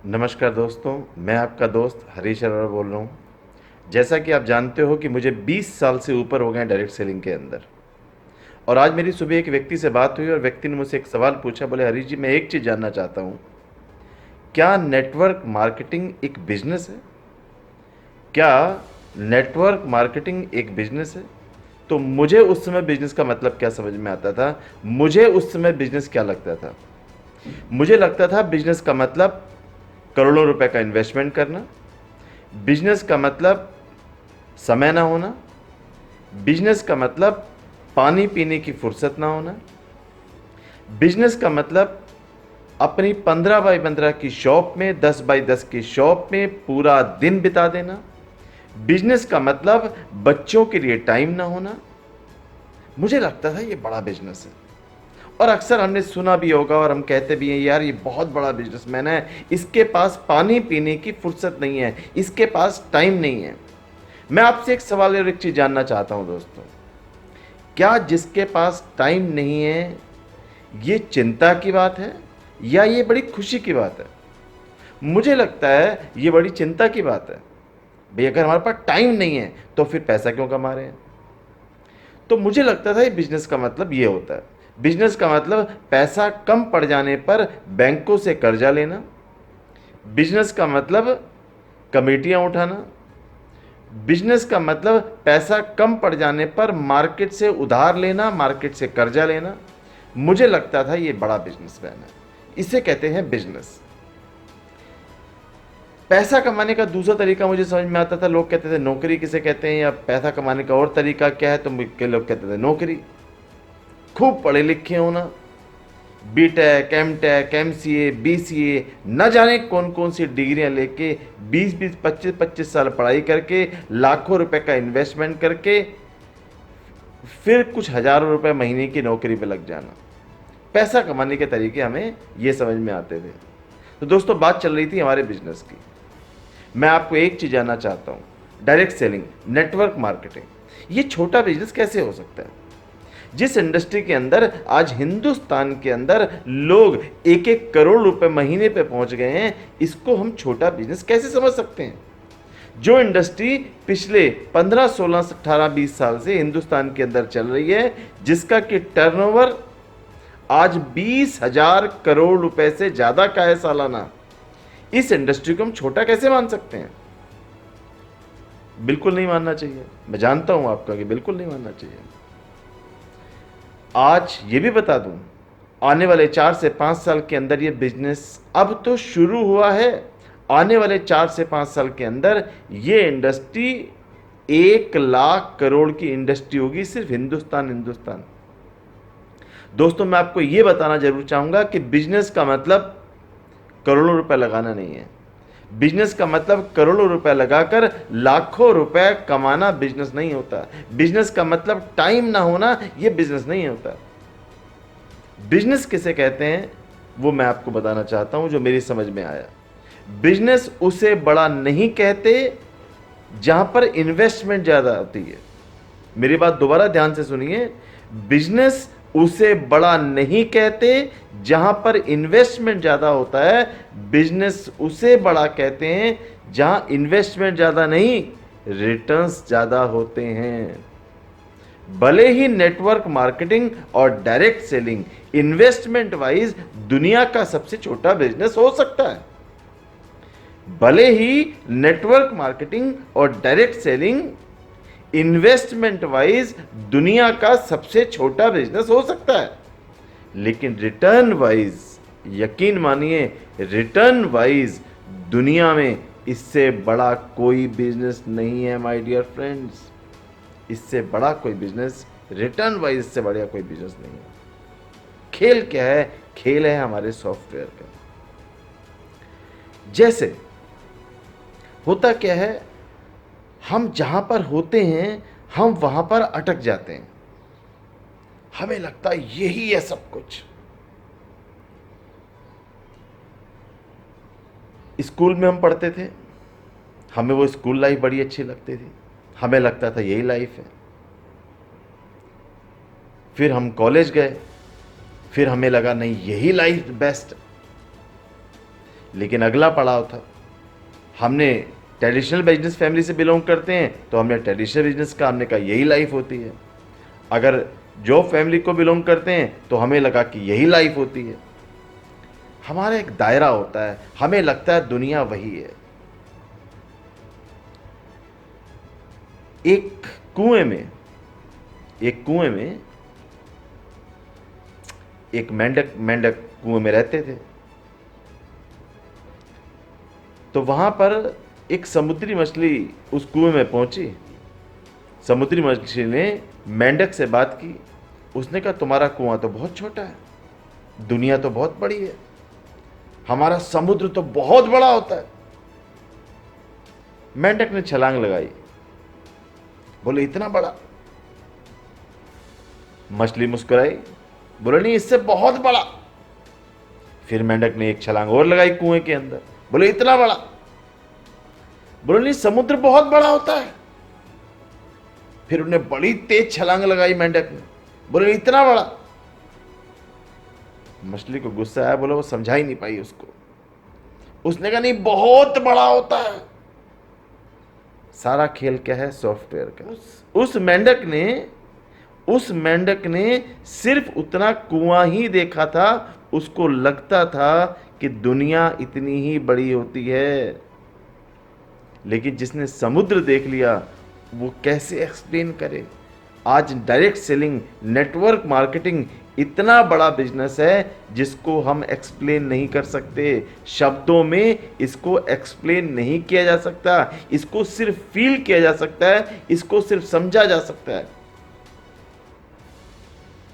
नमस्कार दोस्तों, मैं आपका दोस्त हरीश अरोड़ा बोल रहा हूँ। जैसा कि आप जानते हो कि मुझे 20 साल से ऊपर हो गए हैं डायरेक्ट सेलिंग के अंदर। और आज मेरी सुबह एक व्यक्ति से बात हुई और व्यक्ति ने मुझसे एक सवाल पूछा। बोले, हरीश जी, मैं एक चीज़ जानना चाहता हूँ, क्या नेटवर्क मार्केटिंग एक बिजनेस है? क्या नेटवर्क मार्केटिंग एक बिजनेस है? तो मुझे उस समय बिजनेस का मतलब क्या समझ में आता था। मुझे उस समय बिजनेस क्या लगता था? मुझे लगता था बिजनेस का मतलब करोड़ों रुपए का इन्वेस्टमेंट करना। बिजनेस का मतलब समय ना होना। बिजनेस का मतलब पानी पीने की फुर्सत ना होना। बिजनेस का मतलब अपनी 15x15 की शॉप में, 10x10 की शॉप में पूरा दिन बिता देना। बिजनेस का मतलब बच्चों के लिए टाइम ना होना। मुझे लगता था ये बड़ा बिजनेस है। और अक्सर हमने सुना भी होगा और हम कहते भी हैं, यार ये बहुत बड़ा बिजनेसमैन है, इसके पास पानी पीने की फुर्सत नहीं है, इसके पास टाइम नहीं है। मैं आपसे एक सवाल और एक चीज जानना चाहता हूं दोस्तों, क्या जिसके पास टाइम नहीं है ये चिंता की बात है या ये बड़ी खुशी की बात है? मुझे लगता है ये बड़ी चिंता की बात है। भाई, अगर हमारे पास टाइम नहीं है तो फिर पैसा क्यों कमा रहे हैं? तो मुझे लगता था ये बिजनेस का मतलब ये होता है। बिजनेस का मतलब पैसा कम पड़ जाने पर बैंकों से कर्जा लेना। बिजनेस का मतलब कमेटियां उठाना। बिजनेस का मतलब पैसा कम पड़ जाने पर मार्केट से उधार लेना, मार्केट से कर्जा लेना। मुझे लगता था ये बड़ा बिजनेसमैन है, इसे कहते हैं बिजनेस। पैसा कमाने का दूसरा तरीका मुझे समझ में आता था। लोग कहते थे नौकरी किसे कहते हैं, या पैसा कमाने का और तरीका क्या है, तो कई लोग कहते थे नौकरी। खूब पढ़े लिखे होना, बीटेक, एमटेक, एमसीए, बीसीए, न जाने कौन कौन सी डिग्रियां लेके 20-20, 25-25 साल पढ़ाई करके, लाखों रुपए का इन्वेस्टमेंट करके फिर कुछ हजारों रुपए महीने की नौकरी पे लग जाना। पैसा कमाने के तरीके हमें ये समझ में आते थे। तो दोस्तों, बात चल रही थी हमारे बिजनेस की। मैं आपको एक चीज जानना चाहता हूं, डायरेक्ट सेलिंग, नेटवर्क मार्केटिंग, ये छोटा बिजनेस कैसे हो सकता है? जिस इंडस्ट्री के अंदर आज हिंदुस्तान के अंदर लोग 1-1 करोड़ रुपए महीने पे पहुंच गए हैं, इसको हम छोटा बिजनेस कैसे समझ सकते हैं? जो इंडस्ट्री पिछले 15, 16, 18, 20 साल से हिंदुस्तान के अंदर चल रही है, जिसका कि टर्नओवर आज 20,000 करोड़ रुपए से ज्यादा का है सालाना, इस इंडस्ट्री को हम छोटा कैसे मान सकते हैं? बिल्कुल नहीं मानना चाहिए। मैं जानता हूं आपका कि बिल्कुल नहीं मानना चाहिए। आज ये भी बता दूं, आने वाले 4 से 5 साल के अंदर ये बिजनेस अब तो शुरू हुआ है। आने वाले 4 से 5 साल के अंदर ये इंडस्ट्री 1 लाख करोड़ की इंडस्ट्री होगी, सिर्फ हिंदुस्तान। हिंदुस्तान दोस्तों, मैं आपको ये बताना जरूर चाहूंगा कि बिजनेस का मतलब करोड़ों रुपए लगाना नहीं है। बिजनेस का मतलब करोड़ों रुपए लगाकर लाखों रुपए कमाना बिजनेस नहीं होता। बिजनेस का मतलब टाइम ना होना, यह बिजनेस नहीं होता। बिजनेस किसे कहते हैं वो मैं आपको बताना चाहता हूं, जो मेरी समझ में आया। बिजनेस उसे बड़ा नहीं कहते जहां पर इन्वेस्टमेंट ज्यादा होती है। मेरी बात दोबारा ध्यान से सुनिए। बिजनेस उसे बड़ा नहीं कहते जहां पर इन्वेस्टमेंट ज्यादा होता है। बिजनेस उसे बड़ा कहते हैं जहां इन्वेस्टमेंट ज्यादा नहीं, रिटर्न्स ज्यादा होते हैं। भले ही नेटवर्क मार्केटिंग और डायरेक्ट सेलिंग इन्वेस्टमेंट वाइज दुनिया का सबसे छोटा बिजनेस हो सकता है, भले ही नेटवर्क मार्केटिंग और डायरेक्ट सेलिंग इन्वेस्टमेंट वाइज दुनिया का सबसे छोटा बिजनेस हो सकता है, लेकिन रिटर्न वाइज, यकीन मानिए, रिटर्न वाइज दुनिया में इससे बड़ा कोई बिजनेस नहीं है माय डियर फ्रेंड्स। इससे बड़ा कोई बिजनेस, रिटर्न वाइज इससे बड़ा कोई बिजनेस नहीं है। खेल क्या है? खेल है हमारे सॉफ्टवेयर का। जैसे होता क्या है, हम जहां पर होते हैं हम वहां पर अटक जाते हैं। हमें लगता है यही है सब कुछ। स्कूल में हम पढ़ते थे, हमें वो स्कूल लाइफ बड़ी अच्छी लगती थी, हमें लगता था यही लाइफ है। फिर हम कॉलेज गए, फिर हमें लगा नहीं, यही लाइफ बेस्ट। लेकिन अगला पड़ाव था, हमने ट्रेडिशनल बिजनेस फैमिली से बिलोंग करते हैं तो हमने ट्रेडिशनल बिजनेस का हमने कहा यही लाइफ होती है। अगर जॉब फैमिली को बिलोंग करते हैं तो हमें लगा कि यही लाइफ होती है। हमारा एक दायरा होता है, हमें लगता है दुनिया वही है। एक कुएं में एक मेंढक कुएं में रहते थे। तो वहां पर एक समुद्री मछली उस कुएं में पहुंची। समुद्री मछली ने मेंढक से बात की। उसने कहा तुम्हारा कुआं तो बहुत छोटा है, दुनिया तो बहुत बड़ी है, हमारा समुद्र तो बहुत बड़ा होता है। मेंढक ने छलांग लगाई, बोले इतना बड़ा? मछली मुस्कुराई, बोले नहीं, इससे बहुत बड़ा। फिर मेंढक ने एक छलांग और लगाई कुएं के अंदर, बोले इतना बड़ा? बोले नहीं, समुद्र बहुत बड़ा होता है। फिर उन्हें बड़ी तेज छलांग लगाई मेंढक ने, बोले इतना बड़ा? मछली को गुस्सा आया, बोला वो समझा ही नहीं पाई उसको। उसने कहा नहीं, बहुत बड़ा होता है। सारा खेल क्या है? सॉफ्टवेयर का। उस मेंढक ने सिर्फ उतना कुआं ही देखा था, उसको लगता था कि दुनिया इतनी ही बड़ी होती है। लेकिन जिसने समुद्र देख लिया वो कैसे एक्सप्लेन करे? आज डायरेक्ट सेलिंग, नेटवर्क मार्केटिंग इतना बड़ा बिजनेस है जिसको हम एक्सप्लेन नहीं कर सकते। शब्दों में इसको एक्सप्लेन नहीं किया जा सकता, इसको सिर्फ फील किया जा सकता है, इसको सिर्फ समझा जा सकता है।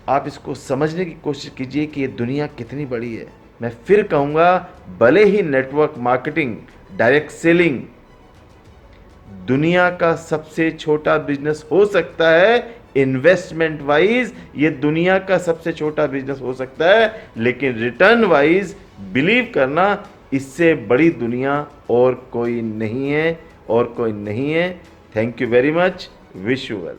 आप इसको समझने की कोशिश कीजिए कि ये दुनिया कितनी बड़ी है। मैं फिर कहूँगा, भले ही नेटवर्क मार्केटिंग, डायरेक्ट सेलिंग दुनिया का सबसे छोटा बिजनेस हो सकता है, इन्वेस्टमेंट वाइज ये दुनिया का सबसे छोटा बिजनेस हो सकता है, लेकिन रिटर्न वाइज बिलीव करना, इससे बड़ी दुनिया और कोई नहीं है। Thank you very much. Wish you well.